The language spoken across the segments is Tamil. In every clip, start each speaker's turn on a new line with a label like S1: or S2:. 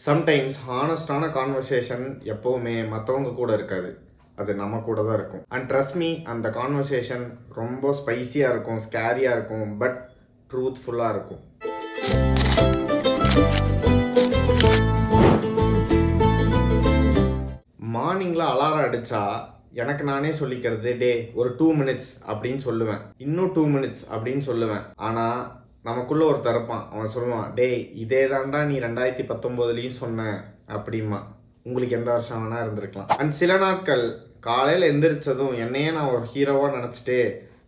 S1: சம்டைம்ஸ் ஹானஸ்டான கான்வர்சேஷன் எப்போவுமே மற்றவங்க கூட இருக்காது, அது நம்ம கூட தான் இருக்கும். அண்ட் ட்ரஸ்ட் மீ, அந்த கான்வர்சேஷன் ரொம்ப ஸ்பைசியாக இருக்கும், ஸ்கேரியாக இருக்கும், பட் ட்ரூத்ஃபுல்லாக இருக்கும். மார்னிங்கில் அலாரம் அடித்தா எனக்கு நானே சொல்லிக்கிறது, டே ஒரு 2 minutes அப்படின்னு சொல்லுவேன், இன்னும் 2 minutes அப்படின்னு சொல்லுவேன். ஆனால் நமக்குள்ளே ஒரு தரப்பான், அவன் சொல்லுவான், டே இதே தாண்டா நீ 2019 சொன்ன அப்படிமா. உங்களுக்கு எந்த வருஷம் வேணால் இருந்திருக்கலாம். அண்ட் சில நாட்கள் காலையில் எந்திரிச்சதும் என்னையே நான் ஒரு ஹீரோவாக நினச்சிட்டு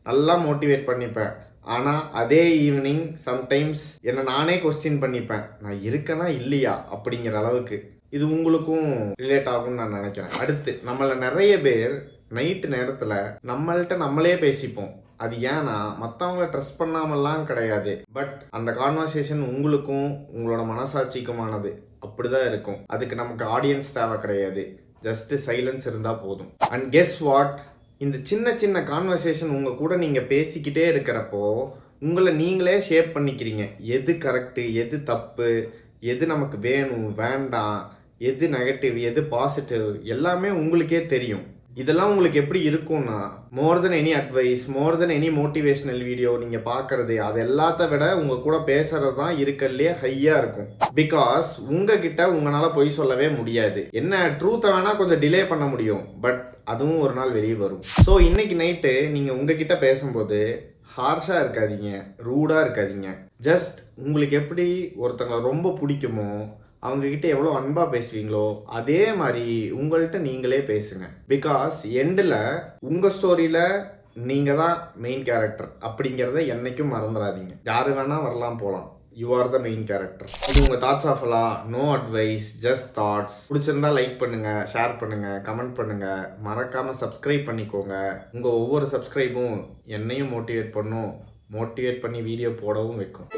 S1: நல்லா மோட்டிவேட் பண்ணிப்பேன். ஆனால் அதே ஈவினிங் சம்டைம்ஸ் என்னை நானே கொஸ்டின் பண்ணிப்பேன், நான் இருக்கேனா இல்லையா அப்படிங்கிற அளவுக்கு. இது உங்களுக்கும் ரிலேட் ஆகும்னு நான் நினைக்கிறேன். அடுத்து, நம்மள நிறைய பேர் நைட்டு நேரத்தில் நம்மள்கிட்ட நம்மளே பேசிப்போம். அது ஏன்னா மற்றவங்கள ட்ரஸ்ட் பண்ணாமல்லாம் கிடையாது, பட் அந்த கான்வர்சேஷன் உங்களுக்கும் உங்களோட மனசாட்சிக்குமானது. அப்படிதான் இருக்கும். அதுக்கு நமக்கு ஆடியன்ஸ் தேவை கிடையாது, ஜஸ்ட் சைலன்ஸ் இருந்தால் போதும். அண்ட் கெஸ் வாட், இந்த சின்ன சின்ன கான்வர்சேஷன் உங்கள் கூட நீங்கள் பேசிக்கிட்டே இருக்கிறப்போ உங்களை நீங்களே ஷேப் பண்ணிக்கிறீங்க. எது கரெக்டு, எது தப்பு, எது நமக்கு வேணும் வேண்டாம், எது நெகட்டிவ், எது பாசிட்டிவ், எல்லாமே உங்களுக்கே தெரியும். இதெல்லாம் உங்களுக்கு எப்படி இருக்கும்னா, மோர் தென் எனி அட்வைஸ், மோர் தென் எனி மோட்டிவேஷனல் வீடியோ நீங்கள் பார்க்குறது, அது எல்லாத்த விட உங்கள் கூட பேசுகிறது தான் இருக்கிறதுலே ஹையாக இருக்கும். பிகாஸ் உங்ககிட்ட உங்களால் பொய் சொல்லவே முடியாது. என்ன ட்ரூத்தை வேணால் கொஞ்சம் டிலே பண்ண முடியும், பட் அதுவும் ஒரு நாள் வெளியே வரும். ஸோ இன்னைக்கு நைட்டு நீங்கள் உங்ககிட்ட பேசும்போது ஹார்ஷாக இருக்காதீங்க, ரூடாக இருக்காதீங்க. ஜஸ்ட் உங்களுக்கு எப்படி ஒருத்தங்களை ரொம்ப பிடிக்குமோ, அவங்கக்கிட்ட எவ்வளோ அன்பாக பேசுவீங்களோ அதே மாதிரி உங்கள்கிட்ட நீங்களே பேசுங்க. பிகாஸ் எண்டில் உங்கள் ஸ்டோரியில் நீங்கள் தான் மெயின் கேரக்டர் அப்படிங்கிறத என்றைக்கும் மறந்துடாதீங்க. யார் வேணால் வரலாம் போகலாம், you are the main character. இது உங்கள் தாட்ஸ் ஆஃப் எல்லாம், நோ அட்வைஸ், ஜஸ்ட் தாட்ஸ். பிடிச்சிருந்தா லைக் பண்ணுங்கள், ஷேர் பண்ணுங்கள், கமெண்ட் பண்ணுங்கள், மறக்காமல் சப்ஸ்கிரைப் பண்ணிக்கோங்க. உங்கள் ஒவ்வொரு சப்ஸ்கிரைபும் என்னையும் மோட்டிவேட் பண்ணும், மோட்டிவேட் பண்ணி வீடியோ போடவும் வைக்கும்.